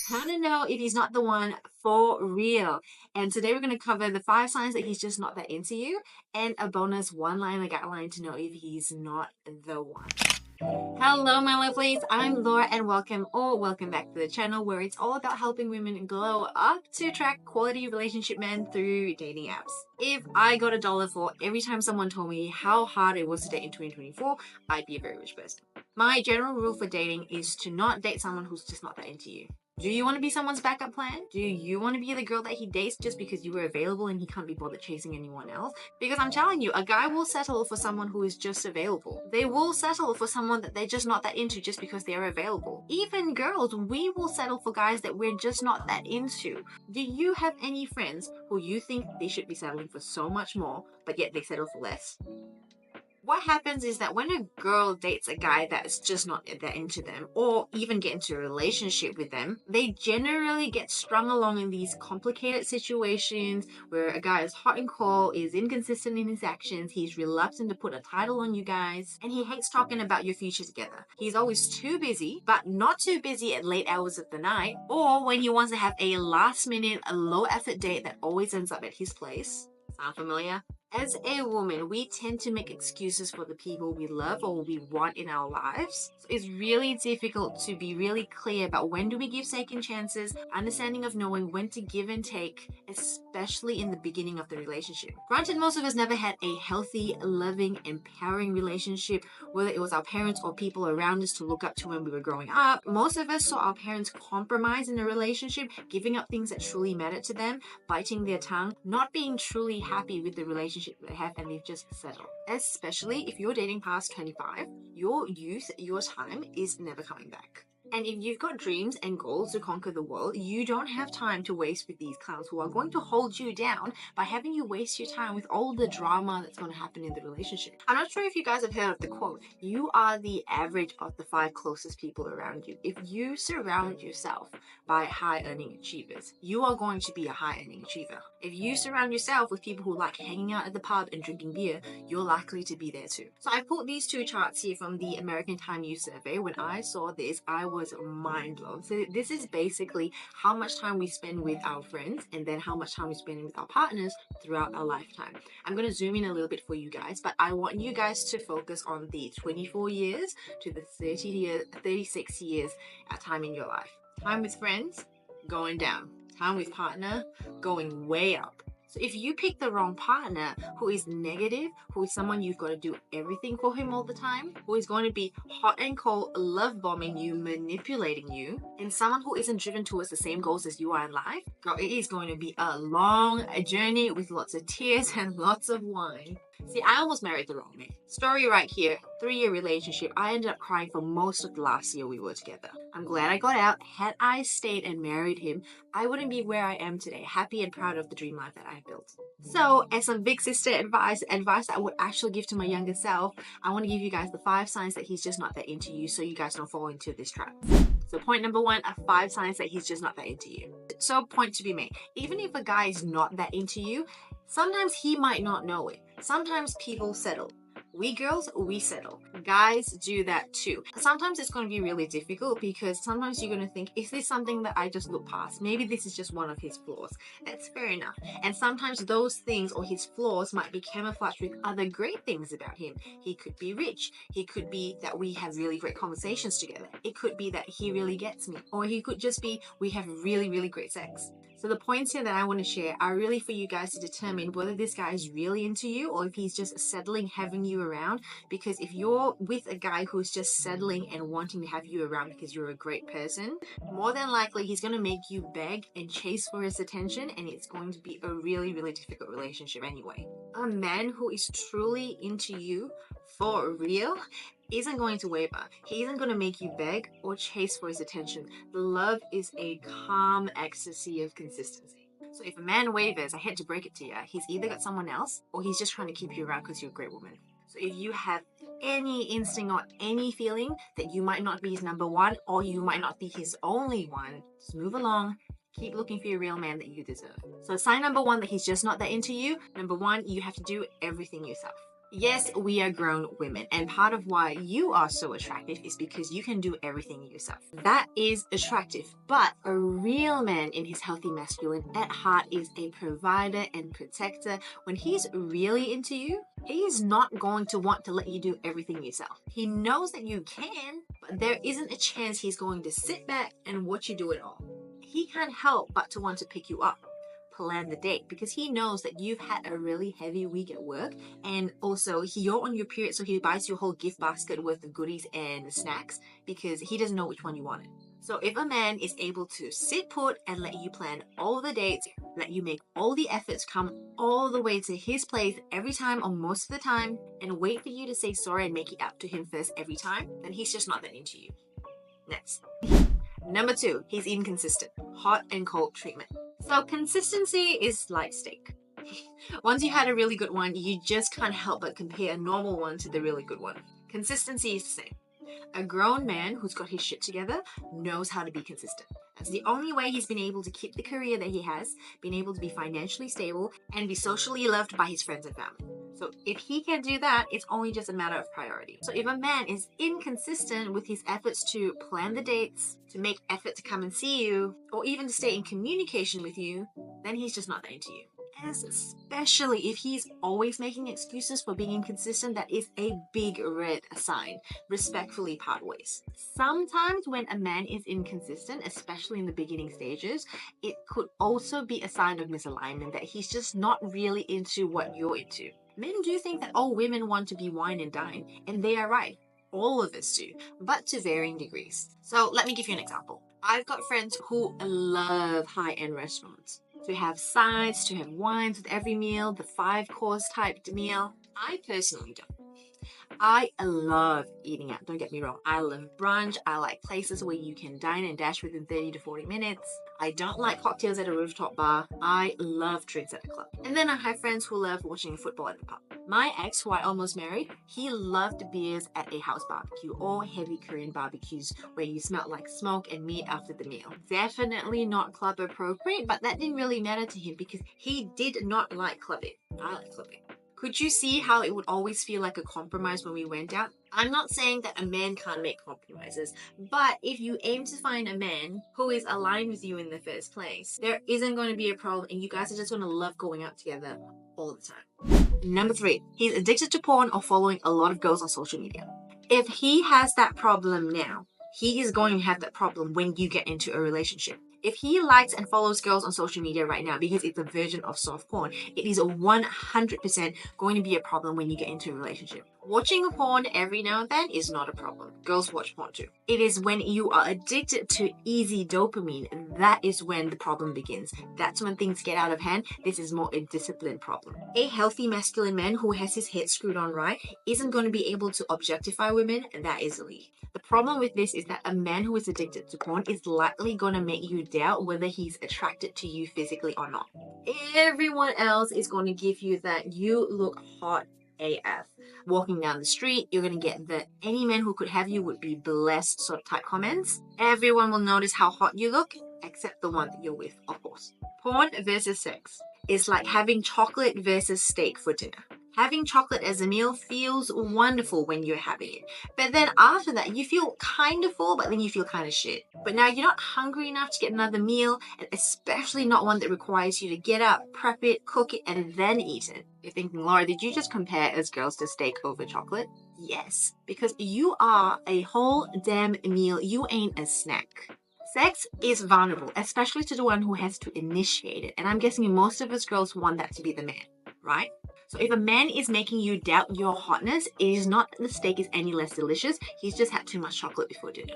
How to know if he's not the one for real. And today we're going to cover the 5 signs that he's just not that into you and a bonus one-liner guideline to know if he's not the one. Hello, my lovelies. I'm Laura and welcome back to the channel where it's all about helping women glow up to attract quality relationship men through dating apps. If I got $1 for every time someone told me how hard it was to date in 2024, I'd be a very rich person. My general rule for dating is to not date someone who's just not that into you. Do you want to be someone's backup plan? Do you want to be the girl that he dates just because you were available and he can't be bothered chasing anyone else? Because I'm telling you, a guy will settle for someone who is just available. They will settle for someone that they're just not that into just because they're available. Even girls, we will settle for guys that we're just not that into. Do you have any friends who you think they should be settling for so much more, but yet they settle for less? What happens is that when a girl dates a guy that's just not that into them, or even get into a relationship with them, they generally get strung along in these complicated situations where a guy is hot and cold, is inconsistent in his actions, he's reluctant to put a title on you guys, and he hates talking about your future together. He's always too busy, but not too busy at late hours of the night, or when he wants to have a last-minute, low-effort date that always ends up at his place. Sound familiar? As a woman, we tend to make excuses for the people we love or we want in our lives. So it's really difficult to be really clear about when do we give second chances, understanding of knowing when to give and take, especially in the beginning of the relationship. Granted, most of us never had a healthy, loving, empowering relationship, whether it was our parents or people around us to look up to when we were growing up. Most of us saw our parents compromise in a relationship, giving up things that truly mattered to them, biting their tongue, not being truly happy with the relationship they have, and they've just settled. Especially if you're dating past 25, your youth, your time is never coming back. And if you've got dreams and goals to conquer the world, you don't have time to waste with these clowns who are going to hold you down by having you waste your time with all the drama that's going to happen in the relationship. I'm not sure if you guys have heard of the quote, you are the average of the 5 closest people around you. If you surround yourself by high-earning achievers, you are going to be a high-earning achiever. If you surround yourself with people who like hanging out at the pub and drinking beer, you're likely to be there too. So I pulled these 2 charts here from the American Time Use Survey. When I saw this, I was mind blown. So this is basically how much time we spend with our friends and then how much time we spend with our partners throughout our lifetime. I'm going to zoom in a little bit for you guys, but I want you guys to focus on the 24 years to the 36 years time in your life. Time with friends, going down. Time with partner, going way up. So if you pick the wrong partner who is negative, who is someone you've got to do everything for him all the time, who is going to be hot and cold, love bombing you, manipulating you, and someone who isn't driven towards the same goals as you are in life, girl, it is going to be a long journey with lots of tears and lots of wine. See, I almost married the wrong man. Story right here, 3-year relationship. I ended up crying for most of the last year we were together. I'm glad I got out. Had I stayed and married him, I wouldn't be where I am today, happy and proud of the dream life that I built. So, as some big sister advice that I would actually give to my younger self, I want to give you guys the 5 signs that he's just not that into you so you guys don't fall into this trap. So point number 1 are 5 signs that he's just not that into you. So point to be made. Even if a guy is not that into you, sometimes he might not know it. Sometimes people settle. We girls, we settle. Guys do that too. Sometimes it's going to be really difficult because sometimes you're going to think, is this something that I just look past? Maybe this is just one of his flaws. That's fair enough. And sometimes those things or his flaws might be camouflaged with other great things about him. He could be rich. He could be that we have really great conversations together. It could be that he really gets me. Or he could just be, we have really, really great sex. So the points here that I want to share are really for you guys to determine whether this guy is really into you or if he's just settling having you around. Because if you're with a guy who's just settling and wanting to have you around because you're a great person, more than likely he's going to make you beg and chase for his attention, and it's going to be a really, really difficult relationship anyway. A man who is truly into you for real isn't going to waver. He isn't going to make you beg or chase for his attention. The love is a calm ecstasy of consistency. So if a man wavers, I hate to break it to you, he's either got someone else or he's just trying to keep you around because you're a great woman. So if you have any instinct or any feeling that you might not be his number 1 or you might not be his only one, just move along. Keep looking for your real man that you deserve. So sign number 1 that he's just not that into you. Number 1, you have to do everything yourself. Yes, we are grown women, and part of why you are so attractive is because you can do everything yourself. That is attractive, but a real man in his healthy masculine at heart is a provider and protector. When he's really into you, he's not going to want to let you do everything yourself. He knows that you can, but there isn't a chance he's going to sit back and watch you do it all. He can't help but to want to pick you up, plan the date, because he knows that you've had a really heavy week at work, and also you're on your period, so he buys you a whole gift basket worth of goodies and snacks because he doesn't know which one you wanted. So if a man is able to sit put and let you plan all the dates, let you make all the efforts, come all the way to his place every time or most of the time, and wait for you to say sorry and make it up to him first every time, then he's just not that into you. Next. Number 2, he's inconsistent. Hot and cold treatment. So consistency is like steak. Once you had a really good one, you just can't help but compare a normal one to the really good one. Consistency is the same. A grown man who's got his shit together knows how to be consistent. That's the only way he's been able to keep the career that he has, been able to be financially stable, and be socially loved by his friends and family. So if he can do that, it's only just a matter of priority. So if a man is inconsistent with his efforts to plan the dates, to make effort to come and see you, or even to stay in communication with you, then he's just not that into you. Especially if he's always making excuses for being inconsistent, that is a big red sign. Respectfully part ways. Sometimes when a man is inconsistent, especially in the beginning stages, it could also be a sign of misalignment, that he's just not really into what you're into. Men do think that all women want to be wine and dine, and they are right. All of us do, but to varying degrees. So let me give you an example. I've got friends who love high-end restaurants. To have sides, to have wines with every meal, the 5-course type meal. I personally don't. I love eating out, don't get me wrong. I love brunch. I like places where you can dine and dash within 30 to 40 minutes. I don't like cocktails at a rooftop bar. I love drinks at a club. And then I have friends who love watching football at the pub. My ex, who I almost married, he loved beers at a house barbecue or heavy Korean barbecues where you smell like smoke and meat after the meal. Definitely not club appropriate, but that didn't really matter to him because he did not like clubbing. I like clubbing. Could you see how it would always feel like a compromise when we went out? I'm not saying that a man can't make compromises, but if you aim to find a man who is aligned with you in the first place, there isn't going to be a problem and you guys are just going to love going out together all the time. Number 3, he's addicted to porn or following a lot of girls on social media. If he has that problem now, he is going to have that problem when you get into a relationship. If he likes and follows girls on social media right now because it's a version of soft porn, it is 100% going to be a problem when you get into a relationship. Watching porn every now and then is not a problem. Girls watch porn too. It is when you are addicted to easy dopamine, that is when the problem begins. That's when things get out of hand. This is more a discipline problem. A healthy masculine man who has his head screwed on right isn't going to be able to objectify women that easily. The problem with this is that a man who is addicted to porn is likely going to make you doubt whether he's attracted to you physically or not. Everyone else is going to give you that you look hot AF. Walking down the street, you're going to get the any man who could have you would be blessed sort of type comments. Everyone will notice how hot you look, except the one that you're with, of course. Porn versus sex is like having chocolate versus steak for dinner. Having chocolate as a meal feels wonderful when you're having it. But then after that, you feel kind of full, but then you feel kind of shit. But now you're not hungry enough to get another meal, and especially not one that requires you to get up, prep it, cook it, and then eat it. You're thinking, Laura, did you just compare us girls to steak over chocolate? Yes, because you are a whole damn meal. You ain't a snack. Sex is vulnerable, especially to the one who has to initiate it. And I'm guessing most of us girls want that to be the man, right? So if a man is making you doubt your hotness, it is not that the steak is any less delicious. He's just had too much chocolate before dinner.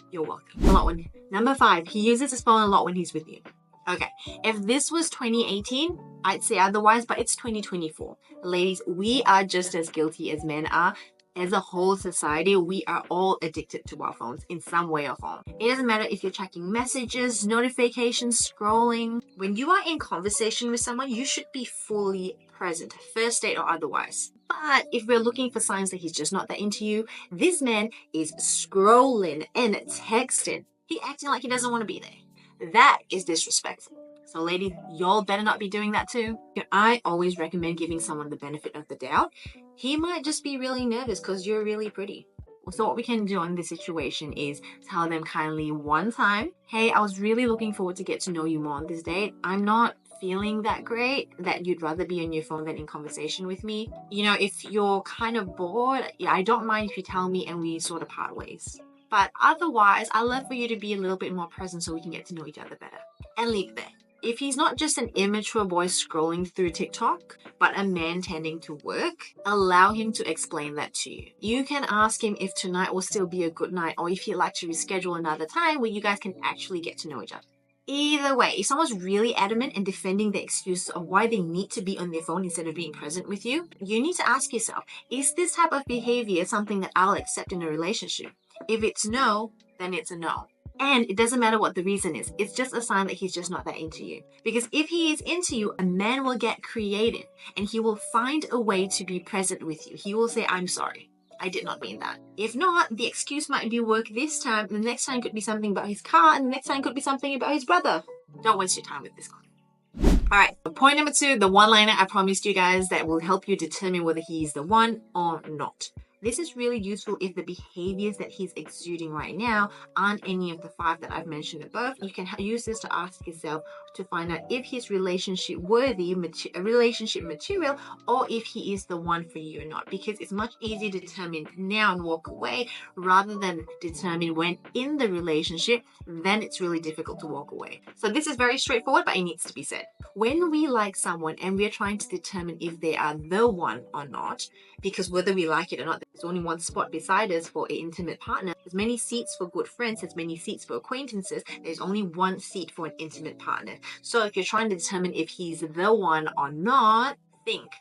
You're welcome. A lot when. Number 5, he uses his phone a lot when he's with you. Okay, if this was 2018, I'd say otherwise, but it's 2024. Ladies, we are just as guilty as men are. As a whole society, we are all addicted to our phones in some way or form. It doesn't matter if you're checking messages, notifications, scrolling. When you are in conversation with someone, you should be fully present, first date or otherwise. But if we're looking for signs that he's just not that into you, this man is scrolling and texting. He acting like he doesn't want to be there. That is disrespectful. So ladies, y'all better not be doing that too. I always recommend giving someone the benefit of the doubt. He might just be really nervous because you're really pretty. So what we can do in this situation is tell them kindly one time, hey, I was really looking forward to get to know you more on this date. I'm not feeling that great that you'd rather be on your phone than in conversation with me. You know, if you're kind of bored, yeah, I don't mind if you tell me and we sort of part ways. But otherwise, I'd love for you to be a little bit more present so we can get to know each other better. And leave it there. If he's not just an immature boy scrolling through TikTok, but a man tending to work, allow him to explain that to you. You can ask him if tonight will still be a good night or if he'd like to reschedule another time where you guys can actually get to know each other. Either way, if someone's really adamant and defending the excuse of why they need to be on their phone instead of being present with you, you need to ask yourself, is this type of behavior something that I'll accept in a relationship? If it's no, then it's a no. And it doesn't matter what the reason is. It's just a sign that he's just not that into you. Because if he is into you, a man will get creative and he will find a way to be present with you. He will say, I'm sorry. I did not mean that. If not, the excuse might be work this time, and the next time could be something about his car, and the next time could be something about his brother. Don't waste your time with this guy. Alright, point number 2, the one-liner I promised you guys that will help you determine whether he's the one or not. This is really useful if the behaviors that he's exuding right now aren't any of the 5 that I've mentioned above. You can use this to ask yourself to find out if he's relationship worthy, relationship material, or if he is the one for you or not. Because it's much easier to determine now and walk away rather than determine when in the relationship, then it's really difficult to walk away. So this is very straightforward, but it needs to be said. When we like someone and we're trying to determine if they are the one or not, because whether we like it or not, there's only one spot beside us for an intimate partner. There's many seats for good friends, there's many seats for acquaintances, there's only one seat for an intimate partner. So if you're trying to determine if he's the one or not, think,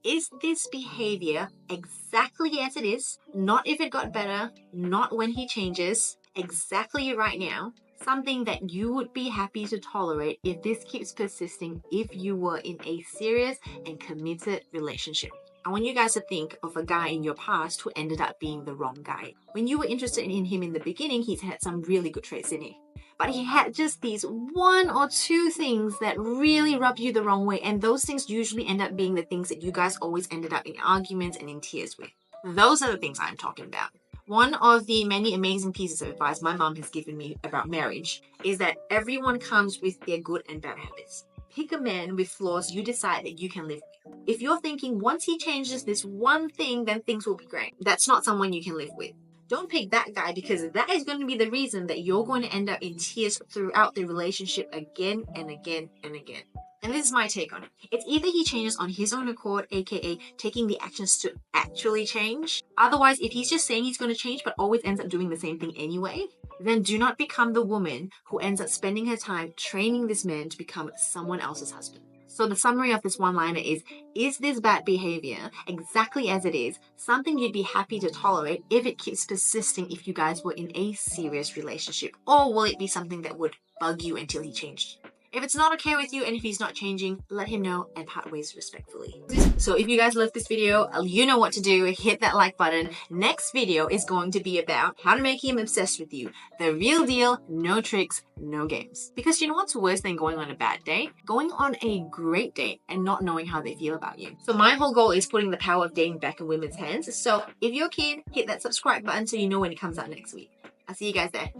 is this behavior exactly as it is, not if it got better, not when he changes, exactly right now, something that you would be happy to tolerate if this keeps persisting if you were in a serious and committed relationship? I want you guys to think of a guy in your past who ended up being the wrong guy. When you were interested in him in the beginning, he's had some really good traits in it. But he had just these 1 or 2 things that really rubbed you the wrong way. And those things usually end up being the things that you guys always ended up in arguments and in tears with. Those are the things I'm talking about. One of the many amazing pieces of advice my mom has given me about marriage is that everyone comes with their good and bad habits. Pick a man with flaws you decide that you can live with. If you're thinking once he changes this one thing, then things will be great, that's not someone you can live with. Don't pick that guy because that is going to be the reason that you're going to end up in tears throughout the relationship again and again and again. And this is my take on it. It's either he changes on his own accord, aka taking the actions to actually change. Otherwise, if he's just saying he's going to change but always ends up doing the same thing anyway, then do not become the woman who ends up spending her time training this man to become someone else's husband. So the summary of this one-liner is this bad behavior, exactly as it is, something you'd be happy to tolerate if it keeps persisting if you guys were in a serious relationship? Or will it be something that would bug you until he changed? If it's not okay with you and if he's not changing, let him know and part ways respectfully. So if you guys love this video, you know what to do. Hit that like button. Next video is going to be about how to make him obsessed with you. The real deal, no tricks, no games. Because you know what's worse than going on a bad date? Going on a great date and not knowing how they feel about you. So my whole goal is putting the power of dating back in women's hands. So if you're keen, hit that subscribe button so you know when it comes out next week. I'll see you guys there.